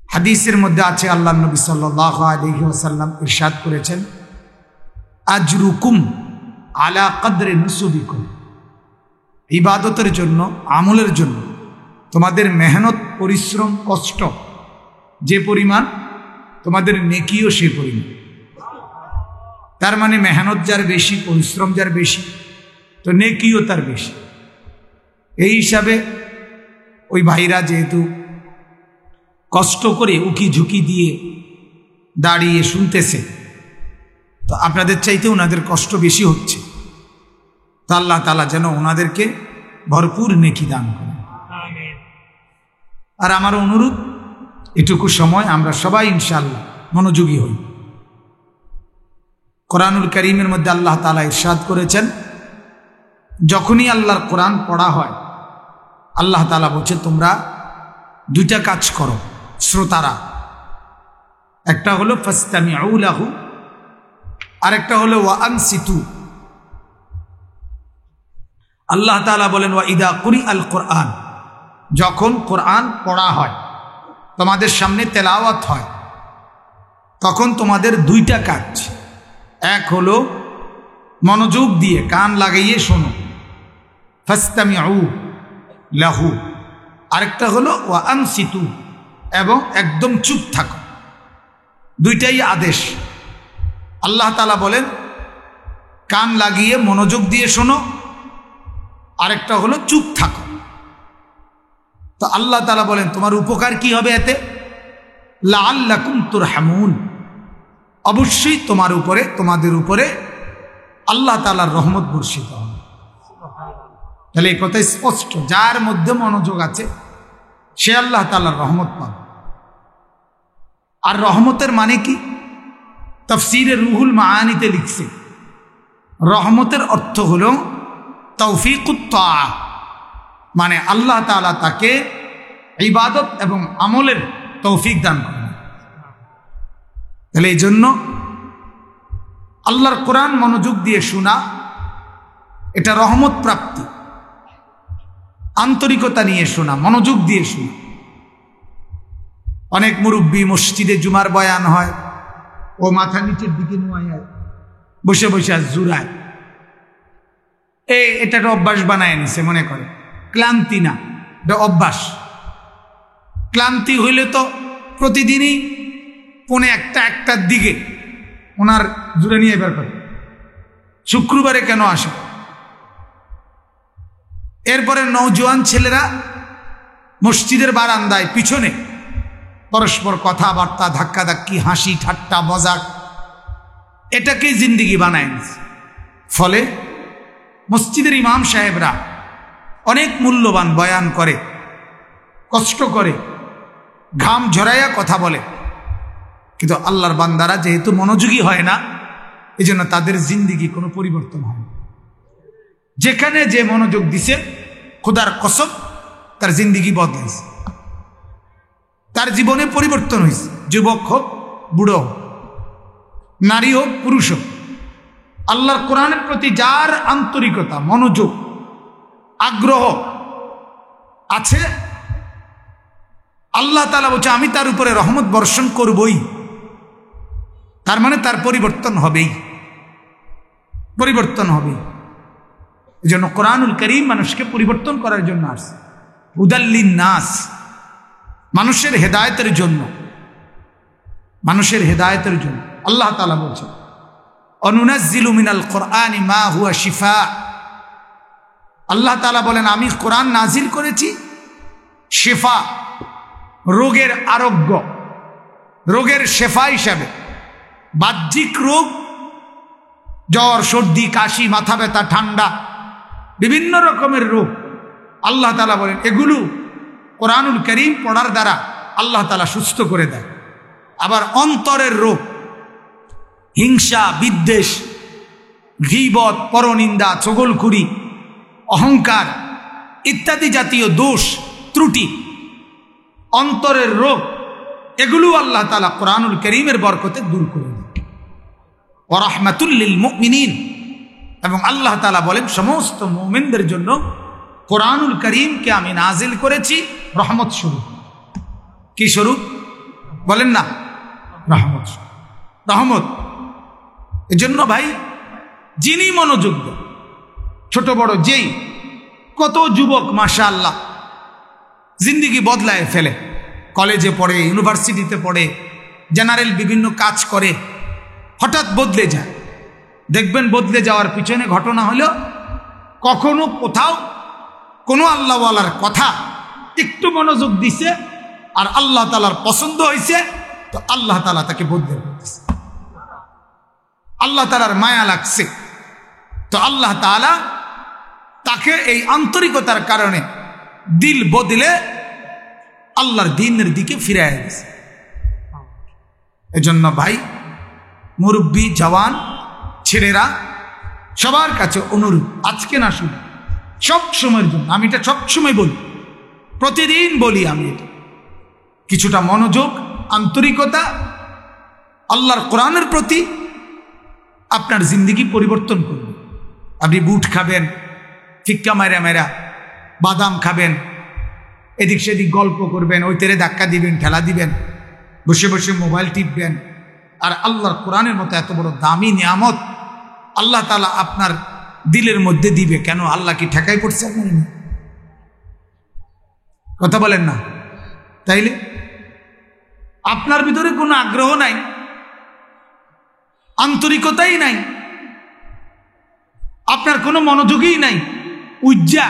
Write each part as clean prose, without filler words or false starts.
হাদিসের মধ্যে আছে আল্লাহ নবী সাল্লাল্লাহু আলাইহি ওয়াসাল্লাম ইরশাদ করেছেন, আজরুকুম আলা কদরি নুসুবিকুম, ইবাদতের জন্য, আমলের জন্য তোমাদের মেহনত, পরিশ্রম, কষ্ট যে পরিমাণ, তোমাদের নেকিও সে পরিমাণ। তার মানে মেহনত যার বেশি, পরিশ্রম যার বেশি, তো নেকিও তার বেশি। এই হিসাবে ওই ভাইরা যেহেতু কষ্ট করে উকি ঝুঁকি দিয়ে দাঁড়িয়ে শুনতেছে, তো আপনাদের চাইতে ওনাদের কষ্ট বেশি হচ্ছে। তো আল্লাহ তাআলা যেন ওনাদেরকে ভরপুর নেকি দান করেন। আর আমার অনুরোধ, এটুকু সময় আমরা সবাই ইনশাআল্লাহ মনোযোগী হই। কোরআনুল কারীমের মধ্যে আল্লাহ তাআলা ইরশাদ করেছেন, যখনই আল্লাহর কোরআন পড়া হয় আল্লাহ তাআলা বলছে তোমরা দুইটা কাজ করো শ্রোতারা। একটা হলো ফাসতামিউ লাহু, আরেকটা হলো ওয়া আনসিতু। আল্লাহ তাআলা বলেন ওয়া ইদা কুরিআল কোরআন, যখন কোরআন পড়া হয়, তোমাদের সামনে তেলাওয়াত হয়, তখন তোমাদের দুইটা কাজ। এক হলো মনোযোগ দিয়ে কান লাগাইয়ে শোনো, ফাসতামিউ লাহু। আরেকটা হলো ওয়া আনসিতু, এবং একদম চুপ থাকো। দুইটাই আদেশ। আল্লাহ তাআলা বলেন কান লাগিয়ে মনোযোগ দিয়ে শোনো, আরেকটা হলো চুপ থাকো। তো আল্লাহ তাআলা বলেন তোমার উপকার কি হবে এতে? লাআল্লাকুম তুরহামুন, অবশ্যই তোমার উপরে, তোমাদের উপরে আল্লাহ তাআলার রহমত বর্ষিত হবে। তাহলে এই কথা স্পষ্ট, যার মধ্যে মনোযোগ আছে সে আল্লাহ তাআলার রহমত পাবে। আর রহমতের মানে কি? তাফসীরে রুহুল মাআনিতে লিখছে, রহমতের অর্থ হলো তৌফিকুত তাআ, মানে আল্লাহ তাআলা তাকে ইবাদত এবং আমলের তৌফিক দান করেন। তাহলে এই জন্য আল্লাহর কোরআন মনোযোগ দিয়ে শোনা, এটা রহমত প্রাপ্তি। আন্তরিকতা নিয়ে শোনা, মনোযোগ দিয়ে শোনা। অনেক মুরব্বী মসজিদে জুমার বয়ান হয়, ও মাথা নিচের দিকে নোয়ায় বসে বসে জুরায়, এটা একটা অভ্যাস বানায় নিছে মনে করে। ক্লান্তি না, এটা অভ্যাস। ক্লান্তি হইলে তো প্রতিদিনই পৌনে একটার দিকে ওনার জুড়ে নিয়ে বের করে, শুক্রবারে কেন আসে? এরপরে নওজোয়ান ছেলেরা মসজিদের বারান্দায় পিছনে পরস্পর কথাবার্তা, ধাক্কাধাক্কি, হাসি ঠাট্টা, মজাক, এটাকেই জিন্দিগি বানায় নিছে। ফলে মসজিদের ইমাম সাহেবরা অনেক মূল্যবান বয়ান করে, কষ্ট করে, ঘাম ঝরাইয়া কথা বলে, কিন্তু আল্লাহর বান্দারা যেহেতু মনোযোগী হয় না, এই জন্য তাদের জিন্দিগি কোনো পরিবর্তন হয় না। যেখানে যে মনোযোগ দিছে, খোদার কসম তার জিন্দিগি বদলাইছে, তার জীবনে পরিবর্তন হয়েছে। যুবক হোক, বুড়ো হোক, নারী হোক, পুরুষ হোক, আল্লাহর কোরআনের প্রতি যার আন্তরিকতা, মনোযোগ, আগ্রহ আছে, আল্লাহ তাআলা বলছে আমি তার উপরে রহমত বর্ষণ করবই। তার মানে তার পরিবর্তন হবেই, পরিবর্তন হবেই। এই জন্য কোরআনুল কারীম মানুষকে পরিবর্তন করার জন্য আসছে, হুদাল্লিন নাস, মানুষের হেদায়েতের জন্য, মানুষের হেদায়েতের জন্য। আল্লাহ তাআলা বলছেন অনুনাজ্জিলু মিনাল কোরআনি মা হুয়া শিফা। আল্লাহ তাআলা বলেন আমি কোরআন নাজিল করেছি শিফা, রোগের আরোগ্য, রোগের শেফা হিসাবে। বাহ্যিক রোগ, জ্বর, সর্দি, কাশি, মাথা ব্যথা, ঠান্ডা, বিভিন্ন রকমের রোগ আল্লাহ তাআলা বলেন এগুলো কোরআনুল কারীম পড়ার দ্বারা আল্লাহ তাআলা সুস্থ করে দেয়। আবার অন্তরের রোগ, হিংসা, বিদ্বেষ, গীবত, পরনিন্দা, চগলখুরি, অহংকার ইত্যাদি জাতীয় দোষ ত্রুটি, অন্তরের রোগ, এগুলো আল্লাহ তাআলা কোরআনুল কারীমের বরকতে দূর করে দেন। ওয়া রাহমাতুল লিল মুমিনিন, এবং আল্লাহ তাআলা বলেন সমস্ত মুমিনদের জন্য কোরআনুল কারীমকে আমি নাজিল করেছি রহমত স্বরূপ। কি স্বরূপ? বলেন না রহমত, রহমত। এজন্য ভাই যিনি মনোযোগ দেন, ছোট বড় যেই, কত যুবক মাশাআল্লাহ জিন্দিগি বদলায় ফেলে, কলেজে পড়ে, ইউনিভার্সিটিতে পড়ে, জেনারেল বিভিন্ন কাজ করে, হঠাৎ বদলে যায়। দেখবেন বদলে যাওয়ার পিছনে ঘটনা হলো কখনো কোথাও কোনো আল্লাহওয়ালার কথা একটু মনোযোগ দিছে আর আল্লাহ তাআলার পছন্দ হয়েছে, তো আল্লাহ তাআলা তাকে বদলে দিয়েছে। আল্লাহ তাআলার মায়া লাগছে, তো আল্লাহ তাআলা তাকে এই আন্তরিকতার কারণে দিল বদলে আল্লাহর দ্বীনের দিকে ফিরাইয়া দিয়েছে। এজন্য ভাই, মুরব্বী, জওয়ান, ছেলেরা, সবার কাছে অনুরোধ, আজকে না শুধু সব সময়ের জন্য, আমি এটা সবসময় বলি, প্রতিদিন বলি আমি এটা, কিছুটা মনোযোগ, আন্তরিকতা আল্লাহর কোরআনের প্রতি আপনার জিন্দেগি পরিবর্তন করবে। আপনি বুট খাবেন, ফিক্কা মায়েরা মেরা, বাদাম খাবেন, এদিক সেদিক গল্প করবেন, ওই তেরে ধাক্কা দিবেন, ঠেলা দিবেন, বসে বসে মোবাইল টিপবেন, আর আল্লাহর কোরআনের মতো এত বড় দামি নিয়ামত আল্লাহ তাআলা আপনার দিলের মধ্যে দিবে কেন? আল্লাহ কি ঠেকাই পড়ছে আপনার? কথা বলেন না? তাইলে আপনার ভিতরে কোনো আগ্রহ নাই, আন্তরিকতাই নাই, আপনার কোনো মনোযোগই নাই, উজ্জা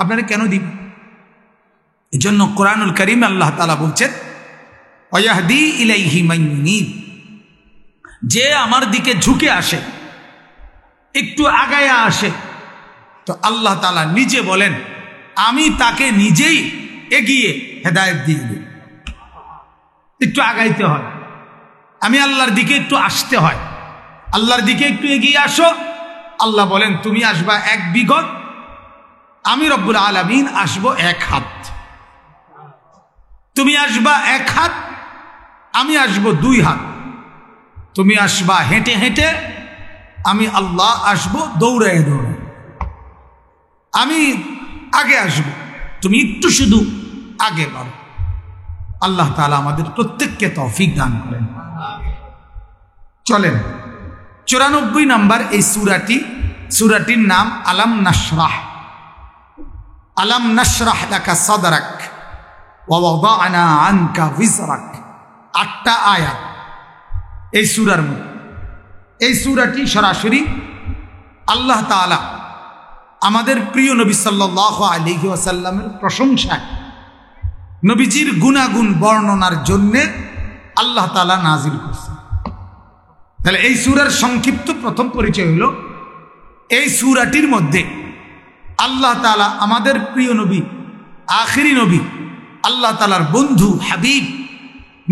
আপনারা কেন দিবেন? এই জন্য কোরআনুল কারীমে আল্লাহ তাআলা বলছেন, ওয়াহদি ইলাইহি মান ইউনীব, যে আমার দিকে ঝুঁকে আসে, একটু আগায়া আসে, তো আল্লাহ তাআলা নিজে বলেন আমি তাকে নিজেই এগিয়ে হেদায়েত দিয়ে দিই। একটু আগাইতে হয়, আমি আল্লাহর দিকে একটু আসতে হয়, আল্লাহর দিকে একটু এগিয়ে আসো, আল্লাহ বলেন তুমি আসবা 1 বিঘত, আমি রব্বুল আলামিন আসবো 1 হাত। তুমি আসবা 1 হাত, আমি আসবো 2 হাত। তুমি আসবা হেঁটে হেঁটে, আমি আল্লাহ আসবো দৌড়ায় দৌড়ায়। আমি আগে আসবো, তুমি একটু শুধু আগে বাড়ো। আল্লাহ তাআলা আমাদের প্রত্যেককে তৌফিক দান করেন। চলেন 94 নম্বর এই সূরাটির নাম আলাম নাশরাহ। আলাম নাশরাহ লাকা সাদরাক ওয়া ওয়াদা'না আনকা বিজরাক। 8টা আয়াত এই সূরার মধ্যে। এই সূরাটি সরাসরি আল্লাহ তাআলা আমাদের প্রিয় নবী সাল্লাল্লাহু আলাইহি ওয়াসাল্লামের প্রশংসায়, নবীজির গুণাগুণ বর্ণনার জন্য আল্লাহ তাআলা নাজিল করেছেন। তাহলে এই সূরার সংক্ষিপ্ত প্রথম পরিচয় হলো, এই সূরাটির মধ্যে আল্লাহ তাআলা আমাদের প্রিয় নবী, আখিরি নবী, আল্লাহ তাআলার বন্ধু হাবিব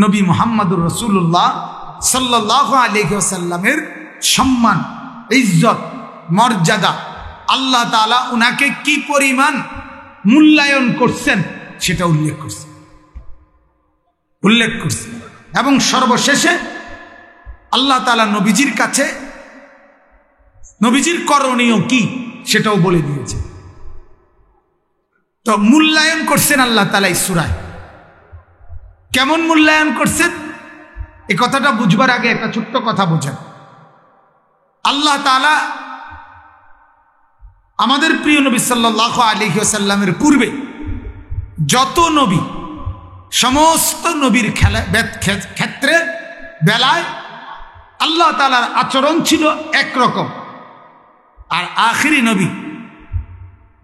নবী মুহাম্মদুর রাসূলুল্লাহ সাল্লাল্লাহু আলাইহি ওয়াসাল্লামের সম্মান, ইজ্জত, মর্যাদা, আল্লাহ তাআলা উনাকে কি পরিমাণ মূল্যায়ন করছেন সেটা উল্লেখ করছেন। এবং সর্বশেষে আল্লাহ তাআলা নবীজির কাছে নবীজির করণীয় কি সেটাও বলে দিয়েছে। তো মূল্যায়ন করছেন আল্লাহ তাআলা এই সূরায়। কেমন মূল্যায়ন করছেন এই কথাটা বুঝবার আগে একটা ছোট্ট কথা বোঝেন। আল্লাহ তাআলা আমাদের প্রিয় নবী সাল্লাল্লাহু আলাইহি ওয়াসাল্লামের পূর্বে যত নবী, সমস্ত নবীর ক্ষেত্রে বেলায় আল্লাহ তাআলার আচরণ ছিল একরকম, আর আখিরি নবী,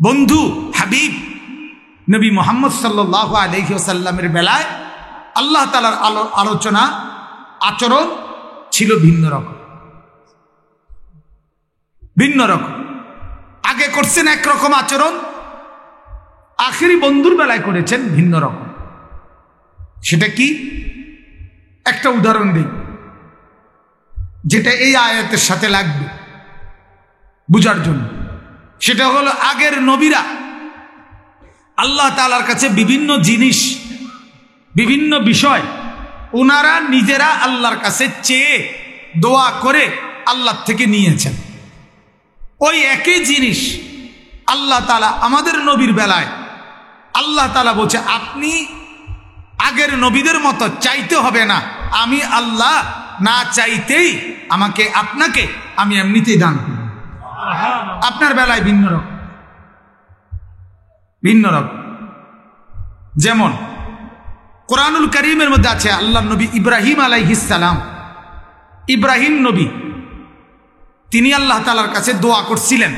বন্ধু, হাবিব নবী মুহাম্মদ সাল্লাল্লাহু আলাইহি ওয়াসাল্লামের বেলায় আল্লাহ তাআলার আচরণ ছিল ভিন্ন রকম। আগে করছেন একরকম আচরণ, আখিরি বন্ধুর বেলায় করেছেন ভিন্ন রকম। সেটা কি? একটা উদাহরণ দিই যেটা এই আয়াতের সাথে লাগবে বুঝার জন্য। সেটা হলো, আগের নবীরা আল্লাহ তাআলার কাছে বিভিন্ন জিনিস, বিভিন্ন বিষয় ওনারা নিজেরা আল্লাহর কাছে চেয়ে দোয়া করে আল্লাহ থেকে নিয়েছেন। ওই একই জিনিস আল্লাহ তাআলা আমাদের নবীর বেলায় আল্লাহ তাআলা বলছে, আপনি আগের নবীদের মতো চাইতে হবে না, আমি আল্লাহ না চাইতেই আমাকে আপনাকে আমি এমনিতেই দান করব। আপনার বেলায় ভিন্ন রকম, ভিন্ন রকম। যেমন কোরআনুল কারীমের মধ্যে আছে আল্লাহ নবী ইব্রাহিম আলাইহিস সালাম, ইব্রাহিম নবী তিনি আল্লাহ তাআলার কাছে দোয়া করছিলেন।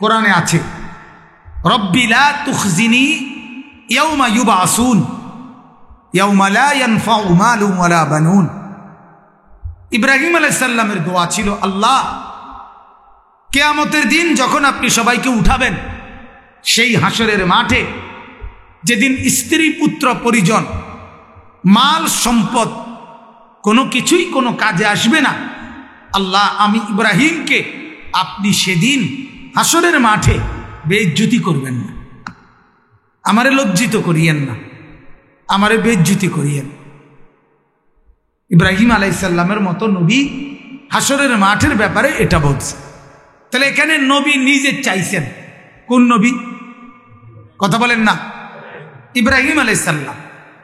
কোরআনে আছে রব্বি লা তুখজিনি ইয়াউমা ইউবআসুন ইয়াউমা লা ইয়ানফাউ মালুন ওয়ালা বানুন। ইব্রাহিম আলাইহিস সালামের দোয়া ছিল, আল্লাহ কিয়ামতের দিন যখন আপনি সবাইকে উঠাবেন, সেই হাসরের মাঠে যেদিন স্ত্রী পুত্র পরিজন মাল সম্পদ কোনো কিছুই কোনো কাজে আসবে না, আল্লাহ আমি ইব্রাহিমকে আপনি সেদিন হাসরের মাঠে বেইজ্জতি করবেন না, আমারে লজ্জিত করিয়েন না, আমারে বেইজ্জতি করিয়েন। ইব্রাহিম আলাইহিস সালামের মতো নবী হাসরের মাঠের ব্যাপারে এটা বলছে। তাহলে এখানে নবী নিজে চাইছেন, কোন নবী? কথা বলেন না। ইব্রাহিম আলাইহিস সালাম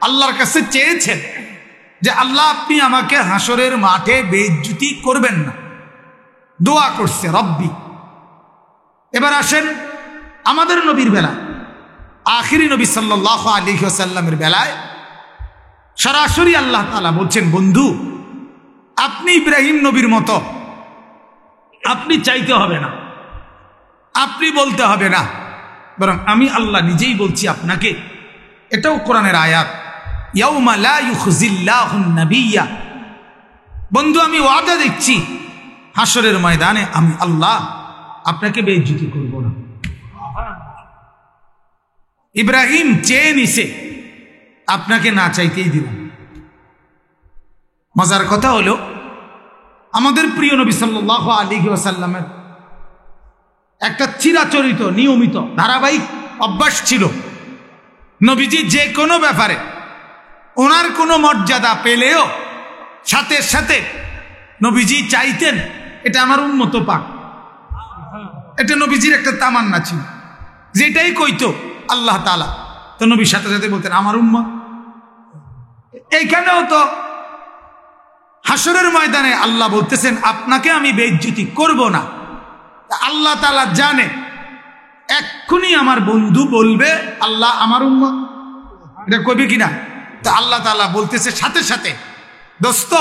আল্লাহর কাছে চেয়েছেন যে আল্লাহ আপনি আমাকে হাসরের মাঠে বেইজ্জতি করবেন না, দোয়া করছে রব্বি। এবার আসেন আমাদের নবীর বেলায়, আখিরি নবী সাল্লাল্লাহু আলাইহি ওয়াসাল্লামের বেলায় সরাসরি আল্লাহ তাআলা বলছেন, বন্ধু আপনি ইব্রাহিম নবীর মতো আপনি চাইতে হবে না, আপনি বলতে হবে না, বরং আমি আল্লাহ নিজেই বলছি আপনাকে। এটাও কোরআনের আয়াত, ইয়াউমা লা ইউখজিল্লাহুন নাবিয়্যা। বন্ধু আমি ওয়াদা দেখছি হাসরের ময়দানে আমি আল্লাহ আপনাকে বেইজ্জতি করব না। ইব্রাহিম চেয়ে নিছে, আপনাকে না চাইতেই দিলাম। মজার কথা হলো আমাদের প্রিয় নবী সাল্লাল্লাহু আলাইহি ওয়াসাল্লামের একটা চিরাচরিত নিয়মিত ধারাবাহিক অভ্যাস ছিল, নবীজি যে কোনো ব্যাপারে ওনার কোনো মর্যাদা পেলেও সাথে সাথে নবীজি চাইতেন এটা আমার উম্মত পাক। এটা নবীজির একটা তামান্না ছিল, যেটাই কইতো আল্লাহ তাআলা তো নবীর সাথে সাথে বলতেন আমার উম্মত। এইখানেও তো হাসরের ময়দানে আল্লাহ বলতেছেন আপনাকে আমি বেইজ্জতি করব না। আল্লাহ তাআলা জানে এক্ষুনি আমার বন্ধু বলবে আল্লাহ আমার উম্মত, এটা কইবে কিনা? তো আল্লাহ তাআলা বলতেছে সাথে সাথে, দোস্ত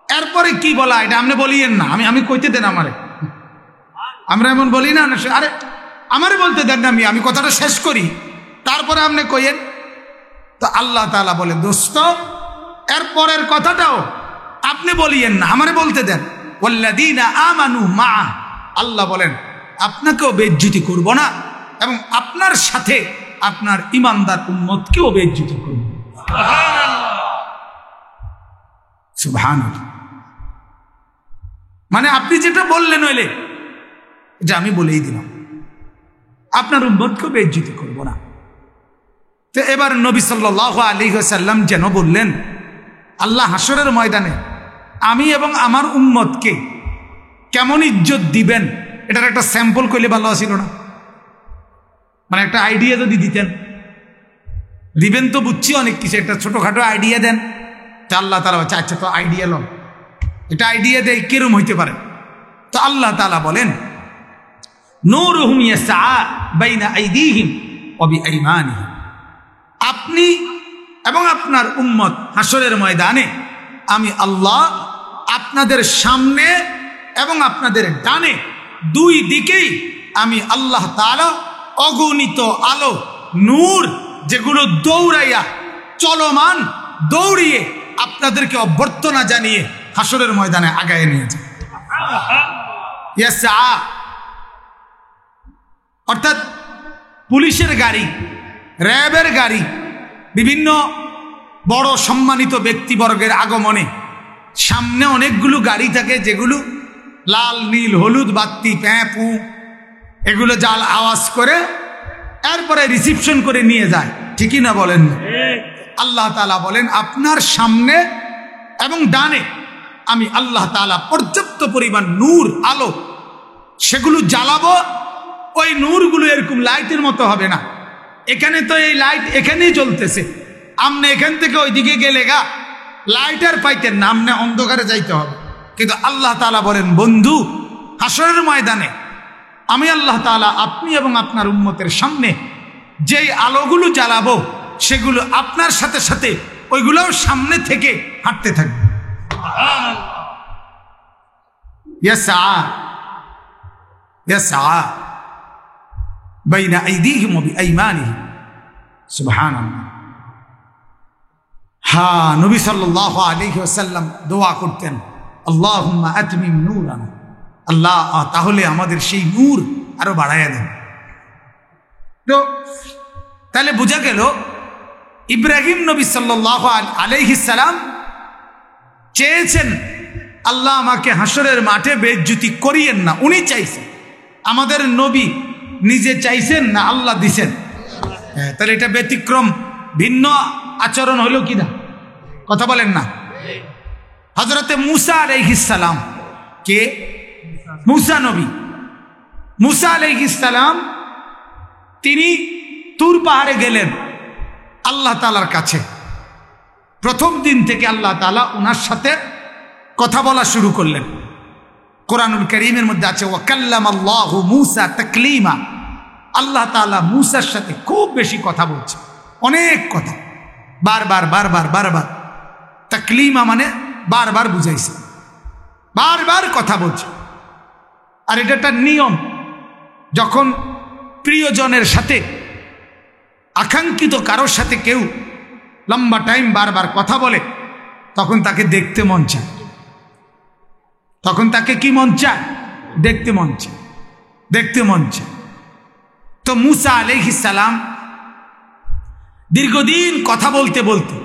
এরপরে কি বলা এটা আপনি বলিয়েন না, আমি কইতে দেন আমারে। আমরা এমন বলি না, আরে আমারে বলতে দেন না, আমি কথাটা শেষ করি তারপরে আপনি কইেন। তো আল্লাহ তাআলা বলেন, দোস্ত এরপরের কথাটাও আপনি বলিয়েন না, আমারে বলতে দেন। ওয়াল্লাযীনা আমানু মা, আল্লাহ বলেন আপনাকেও বেইজ্জতি করব না এবং আপনার সাথে আপনার ঈমানদার উম্মতকেও বেইজ্জতি করব। সুবহানাল্লাহ। মানে আপনি যেটা বললেন হইলে যে আমি বলেই দিলাম, আপনার উম্মতকেও বেইজ্জতি করব না। তো এবার নবী সাল্লাল্লাহু আলাইহি ওয়াসাল্লাম যেন বললেন আল্লাহ হাসরের ময়দানে আমি এবং আমার উম্মতকে কেমন ইজ্জত দিবেন, এটার একটা স্যাম্পল কইলে ভালো ছিল না? মানে একটা আইডিয়া যদি দিতেন, দিবেন তো বুঝছি অনেক কিছু, একটা ছোটখাটো আইডিয়া দেন। তা আল্লাহ তাআলা বলছে আচ্ছা তো আইডিয়া লো, এটা আইডিয়া দেয় কিরম হইতে পারে? তো আল্লাহ তাআলা বলেন নূরুহুম ইয়াসআ বাইনা আইদিহিম ওয়া বিআইমানিহিম। আপনি এবং আপনার উম্মত হাসরের ময়দানে আমি আল্লাহ আপনাদের সামনে এবং আপনাদের ডানে দুই দিকেই আমি আল্লাহ তাআলা অগণিত আলো নূর যেগুলো দৌড়াইয়া চলমান দৌড়িয়ে আপনাদেরকে অভ্যর্থনা জানিয়ে হাসরের ময়দানে আগায় নিয়ে যায়। ইয়াসআ অর্থাৎ পুলিশের গাড়ি, র্যাবের গাড়ি, বিভিন্ন বড় সম্মানিত ব্যক্তিবর্গের আগমনে সামনে অনেকগুলো গাড়ি থাকে যেগুলো লাল নীল হলুদ বাতি প্যাঁ পু এগুলো জাল আওয়াজ করে এরপরে রিসিপশন করে নিয়ে যায়, ঠিকই না বলেন? আল্লাহ তাআলা বলেন আপনার সামনে এবং ডানে আমি আল্লাহ তাআলা পর্যাপ্ত পরিমাণ নূর আলো সেগুলো জ্বালাবো। ওই নূরগুলো এরকম লাইটের মতো হবে না, এখানে তো এই লাইট এখানেই জ্বলতেছে, আমনে এখান থেকে ওইদিকে গেলে গা লাইটার পাইতেন না, আমনে অন্ধকারে যাইতে হবে। কিন্তু আল্লাহ তাআলা বলেন, বন্ধু হাসরের ময়দানে আমি আল্লাহ তাআলা আপনি এবং আপনার উম্মতের সামনে যেই আলোগুলো জ্বালাবো সেগুলো আপনার সাথে সাথে ওইগুলোও সামনে থেকে হাঁটতে থাকবে। ইয়াসআ ইয়াসআ বাইনা আইদিহিম ওয়া বিআইমানিহিম। সুবহানাল্লাহ। হ্যাঁ, নবী সাল্লাল্লাহু আলাইহি ওয়াসাল্লাম দোয়া করতেন, আল্লাহুম্মা আতমিম নূরানা, আল্লাহ তাহলে আমাদের সেই নূর আরো বাড়াইয়া দেন। তো তাহলে বোঝা গেল ইব্রাহিম নবী সাল্লাল্লাহু আলাইহিস সালাম চেয়েছেন আল্লাহ আমাকে হাসরের মাঠে বেইজ্জতি করিয়েন না, উনি চাইছেন। আমাদের নবী নিজে চাইছেন না আল্লাহ দিছেন? তাহলে এটা ব্যতিক্রম, ভিন্ন আচরণ হলো কিনা? কথা বলেন না। হযরতে মূসা আলাইহিস সালাম, কে? মূসা নবী। মূসা আলাইহিস সালাম তিনি তুর পাহাড়ে গেলেন আল্লাহ তাআলার কাছে। প্রথম দিন থেকে আল্লাহ তাআলা ওনার সাথে কথা বলা শুরু করলেন। কোরআনুল কারীমের মধ্যে আছে, ওয়া কাল্লামাল্লাহু মূসা তাকলীমা। আল্লাহ তাআলা মূসার সাথে খুব বেশি কথা বলছে, অনেক কথা, বারবার বারবার বারবার। তাকলীমা মানে বারবার বুঝাইছে, বারবার কথা বলছে। আর এটা একটা নিয়ম, যখন প্রিয়জনের সাথে, আকাঙ্ক্ষিত কারোর সাথে কেউ লম্বা টাইম বারবার কথা বলে, তখন তাকে দেখতে মন চায়। তখন তাকে কি মন চায়? দেখতে মন চায়, দেখতে মন চায়। তো মূসা আলাইহিস সালাম দীর্ঘদিন কথা বলতে বলতে,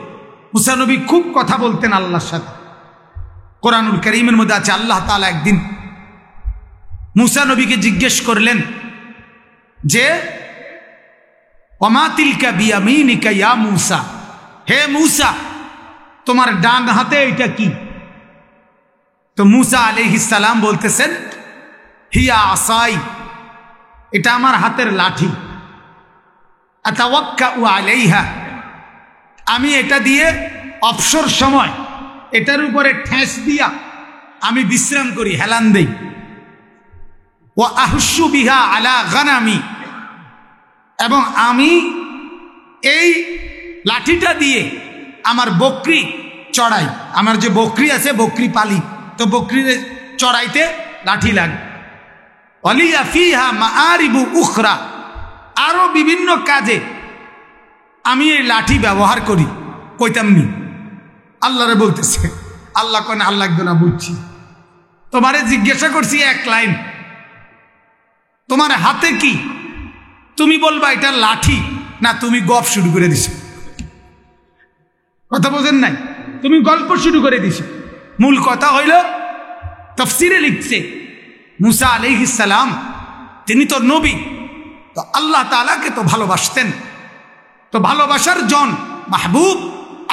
মূসা নবী খুব কথা বলতেন আল্লাহর সাথে। কোরআনুল কারীমের মধ্যে আছে, আল্লাহ তাআলা একদিন মূসা নবীকে জিজ্ঞেস করলেন যে, ওমা তিলকা বিয়ামিনিকা ইয়া মূসা, হে মূসা তোমার ডান হাতে এটা কি? তো মূসা আলাইহিস সালাম বলতেছেন, হিয়া আসাই, এটা আমার হাতের লাঠি। আতাওয়াক্কাউ আলাইহা, আমি এটা দিয়ে অবসর সময় এটার উপরে ঠেস দিয়া আমি বিশ্রাম করি, হেলান দেই। ওয়া আহুশু বিহা আলা গানামি, এবং আমি এই লাঠিটা দিয়ে আমার বকরি চড়াই। আমার যে বকরি আছে, বকরি পালি, তো বকরির চড়াইতে লাঠি লাগে। ওয়ালিয়া ফিহা মাআরিবু উখরা, আরো বিভিন্ন কাজে আমি এই লাঠি ব্যবহার করি। কইতামনি আল্লাহরে বলতেছে। আল্লাহ কেন? আল্লাহ একদম না, বুঝছি। তোমারে জিজ্ঞাসা করছি এক লাইন, তোমার হাতে কি? তুমি বলবা এটা লাঠি, না তুমি গপ শুরু করে দিছো? কথা বোঝেন নাই? তুমি গল্প শুরু করে দিছো। মূল কথা হইল, তাফসিরে লিখছে মূসা আলাইহিস সালাম তিনি তো নবী, তো আল্লাহ তাআলাকে তো ভালোবাসতেন, তো ভালোবাসার জন মাহবুব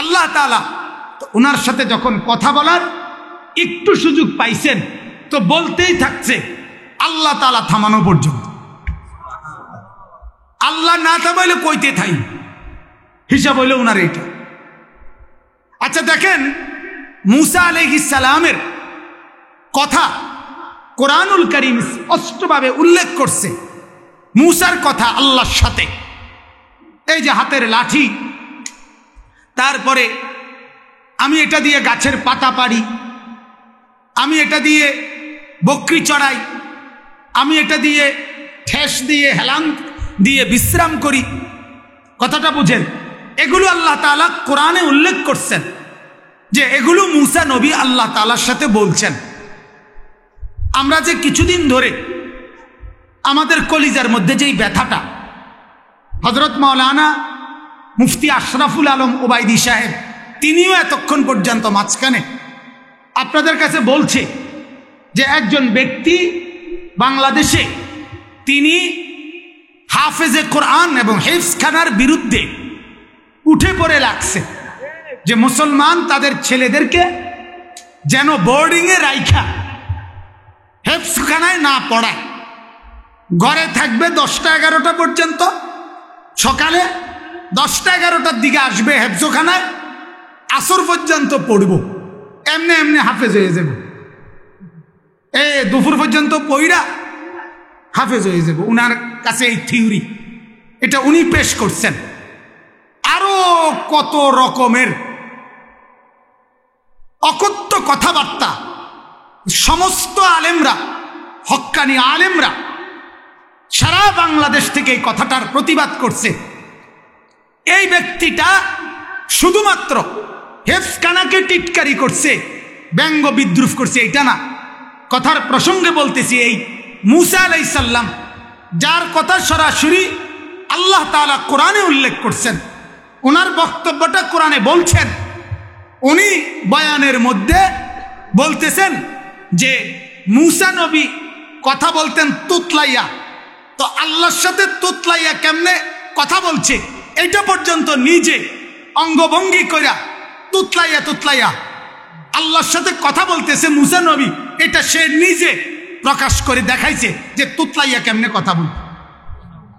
আল্লাহ তাআলা, তো ওনার সাথে যখন কথা বলার একটু সুযোগ পাইছেন, তো বলতেই থাকছে আল্লাহ তাআলা থামানো পর্যন্ত। আল্লাহ না থামাইলে কইতে থাই, হিসাব হইল ওনার এইটা। আচ্ছা দেখেন, মূসা আলাইহিস সালামের কথা কোরআনুল কারীম স্পষ্টভাবে উল্লেখ করছে। মূসার কথা আল্লাহর সাথে, এই যে হাতের লাঠি, তারপরে আমি এটা দিয়ে গাছের পাতা পাড়ি, আমি এটা দিয়ে বকরি চড়াই, আমি এটা দিয়ে ঠেস দিয়ে হেলান দিয়ে বিশ্রাম করি। কথাটা বুঝেন? এগুলো আল্লাহ তাআলা কোরআনে উল্লেখ করছেন যে এগুলো মূসা নবী আল্লাহ তাআলার সাথে বলছেন। আমরা যে কিছুদিন ধরে আমাদের কলিজার মধ্যে যেই ব্যথাটা, হযরত মাওলানা মুফতি আশরাফুল আলম ওবায়দী সাহেব তিনিও এতক্ষণ পর্যন্ত মাঝখানে আপনাদের কাছে বলছে যে একজন ব্যক্তি বাংলাদেশে তিনি হাফেজে কোরআন এবং হেফজখানার বিরুদ্ধে উঠে পড়ে লাগছে যে মুসলমান তাদের ছেলেদেরকে যেন বোর্ডিংয়ে রাইখা হেফজখানায় না পড়ায়, ঘরে থাকবে 10টা 11টা পর্যন্ত, সকালে 10টা 11টার দিকে আসবে হেফজোখানায়, আসর পর্যন্ত পড়ব, এমনি এমনি হাফেজ হয়ে যাব। দুপুর পর্যন্ত পইরা হাফেজ হয়ে যাব। উনার কাছে এই থিওরি, এটা উনি পেশ করছেন। আরো কত রকমের অকথ্য কথাবার্তা সমস্ত আলেমরা, হক্কানি আলেমরা সারা বাংলাদেশ থেকে এই কথাটার প্রতিবাদ করছে। এই ব্যক্তিটা শুধুমাত্র হেফজখানাকে টিটকারি করছে, ব্যঙ্গ বিদ্রুপ করছে, এটা না। কথার প্রসঙ্গে বলতেছি, এই মুসা আলাইহিস সালাম, যার কথা সরাসরি আল্লাহ তাআলা কোরআনে উল্লেখ করছেন, ওনার বক্তব্যটা কোরআনে বলছেন। উনি বয়ানের মধ্যে বলতেছেন যে মুসা নবী কথা বলতেন তুতলাইয়া, তো আল্লাহর সাথে তুতলাইয়া কেমনে কথা বলছে এটা পর্যন্ত নিজে অঙ্গভঙ্গি কইরা তুতলাইয়া আল্লাহর সাথে কথা বলতেছে মুসা নবী, এটা সে নিজে প্রকাশ করে দেখাইছে যে তুতলাইয়া কেমনে কথা বলতে।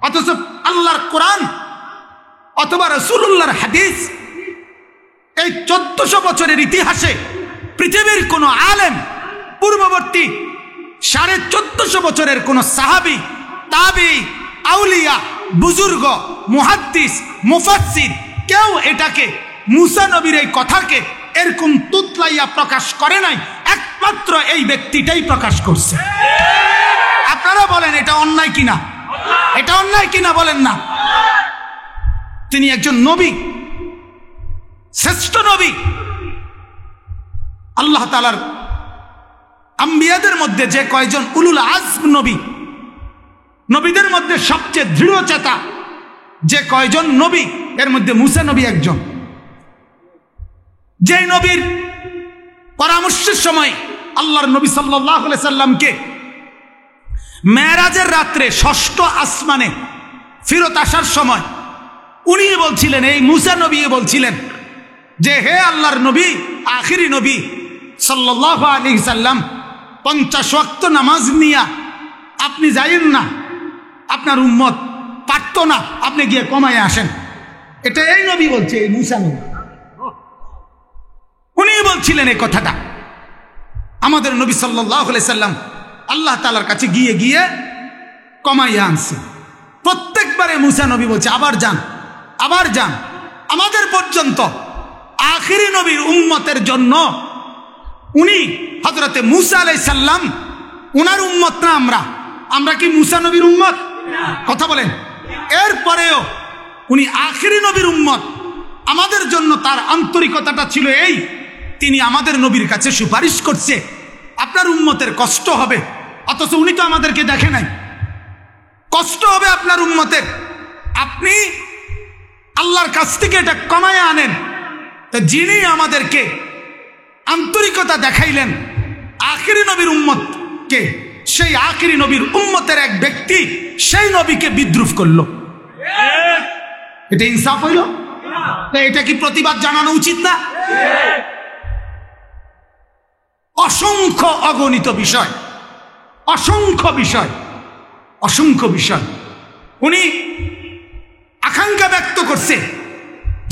অথচ আল্লাহর কোরআন অথবা রাসূলুল্লাহর হাদিস, এই 1400 বছরের ইতিহাসে পৃথিবীর কোন আলেম, পূর্ববর্তী 1450 বছরের কোন সাহাবী, তাবী, আউলিয়া, বুজুর্গ, মুহাদ্দিস, মুফাসসির কেউ এটাকে মুসা নবীর এই কথাকে এরকম তুতলাইয়া প্রকাশ করে নাই, একমাত্র এই ব্যক্তিটাই প্রকাশ করছে। আপনারা বলেন এটা অন্যায় কিনা? এটা অন্যায় কিনা বলেন না? তিনি একজন নবী, শ্রেষ্ঠ নবী, আল্লাহ তাআলার আম্বিয়াদের মধ্যে যে কয়জন উলুল আজম নবী, নবীদের মধ্যে সবচেয়ে দৃঢ়চেতা যে কয়জন নবী, এর মধ্যে মুসা নবী একজন। যে নবীর পরামর্শের সময় আল্লাহর নবী সাল্লাল্লাহু আলাইহি সাল্লামকে মেরাজের রাত্রে 6ষ্ঠ আসমানে ফেরত আসার সময় উনি বলছিলেন, এই মুসা নবী বলছিলেন যে হে আল্লাহর নবী, আখিরি নবী সাল্লাল্লাহু আলাইহি সাল্লাম, 50 ওয়াক্ত নামাজ নিয়া আপনি যাইয়েন না, আপনার উম্মত পারত না, আপনি গিয়ে কমায় আসেন। এটা এই নবী বলছে, এই মুসা নবী উনি বলছিলেন এই কথাটা। আমাদের নবী সাল্লাল্লাহু আলাইহি সাল্লাম আল্লাহ তাআলার কাছে গিয়ে গিয়ে কমাইয়া আনছে। প্রত্যেকবারে মুসা নবী বলছে আবার যান, আবার যান। আমাদের পর্যন্ত আখিরি নবীর উম্মতের জন্য উনি হযরতে মুসা আলাইহিস সালাম, উনার উম্মত না আমরা কি মুসা নবীর উম্মত? কথা বলেন। এরপরেও উনি আখিরি নবীর উম্মত, আমাদের জন্য তার আন্তরিকতাটা ছিল এই, তিনি আমাদের নবীর কাছে সুপারিশ করছে আপনার উম্মতের কষ্ট হবে, অথচ উনি তো আমাদেরকে দেখে নাই। কষ্ট হবে আপনার উম্মতের, আপনি আল্লাহর কাছ থেকে এটা কমায় আনেন। তো যিনি আমাদেরকে আন্তরিকতা দেখাইলেন আখিরি নবীর উম্মতকে, সেই আখিরি নবীর উম্মতের এক ব্যক্তি সেই নবীকে বিদ্রুপ করলো। এটা ইনসাফ হইল? এটা কি প্রতিবাদ জানানো উচিত না? অসংখ্য অগণিত বিষয়, অসংখ্য বিষয় উনি আকাঙ্ক্ষা ব্যক্ত করছে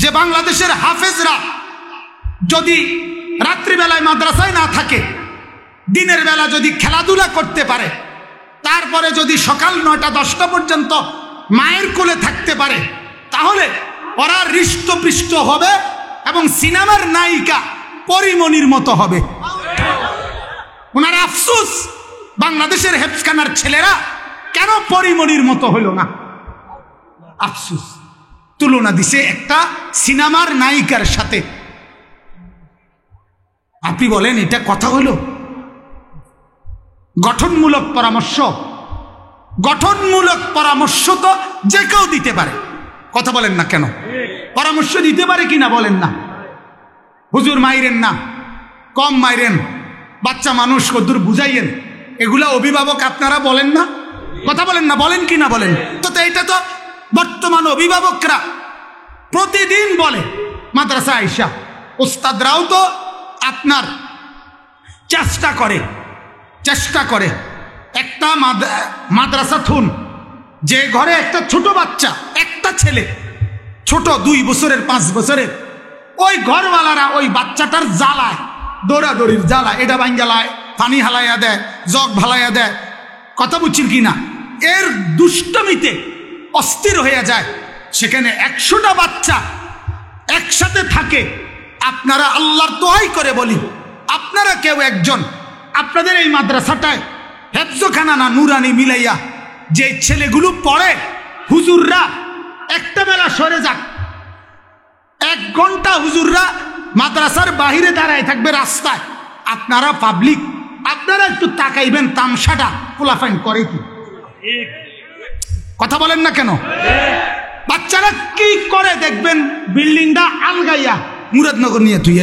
যে বাংলাদেশের হাফেজরা যদি রাত্রিবেলায় মাদ্রাসায় না থাকে, দিনের বেলা যদি খেলাধুলা করতে পারে, তারপরে যদি সকাল 9টা-10টা পর্যন্ত মায়ের কোলে থাকতে পারে, তাহলে ওরা হৃষ্টপৃষ্ট হবে এবং সিনেমার নায়িকা পরিমণির মতো হবে। ওনার আফসোস, বাংলাদেশের হেফজখানার ছেলেরা কেন পরিমণির মতো হইল না? আফসোস। তুলনা দিছে একটা সিনেমার নায়িকার সাথে। আপনি বলেন এটা কথা হইল? গঠনমূলক পরামর্শ তো যে কেউ দিতে পারে, কথা বলেন না কেন? পরামর্শ দিতে পারে কিনা বলেন না? হুজুর মাইরেন না, কম মাইরেন, বাচ্চা মানুষ কদ্দুর বুঝাইয়েন, এগুলা অভিভাবক আপনারা বলেন না? কথা বলেন না, বলেন কি না বলেন? তো এটা তো বর্তমান অভিভাবকরা প্রতিদিন বলে। মাদ্রাসা আইসা ওস্তাদরাও তো আপনার চেষ্টা করে একটা মাদ্রাসা থুন, যে ঘরে একটা ছোট বাচ্চা, একটা ছেলে ছোট 2 বছরের 5 বছরের, ওই ঘরওয়ালারা ওই বাচ্চাটার জ্বালায়, দৌড়াদৌড়ির জ্বালা, এটা ভাঙ্গালায়, পানি হালাইয়া দেয়, জগ ভালাইয়া দেয়, কথা বুঝছেন কি না? এর দুষ্টমিতে অস্থির হয়ে যায়। সেখানে 100টা বাচ্চা একসাথে থাকে। আপনারা আল্লাহর দোহাই করে বলি, আপনারা কেউ একজন আপনাদের এই মাদ্রাসাটায় হেফজখানা না নুরানি মিলাইয়া যে ছেলেগুলো পড়ে, হুজুররা একটা বেলা সরে যাক, 1 ঘন্টা হুজুররা মাদ্রাসার বাহিরে দাঁড়ায় থাকবে রাস্তায়, আপনারা পাবলিক আপনারা একটু তাকাইবেন তামসাটা পোলাফাইন করে কি? কথা বলেন না কেন? বাচ্চারা কি করে দেখবেন, বিল্ডিংটা আলগাইয়া মুরাদনগর নিয়ে তুই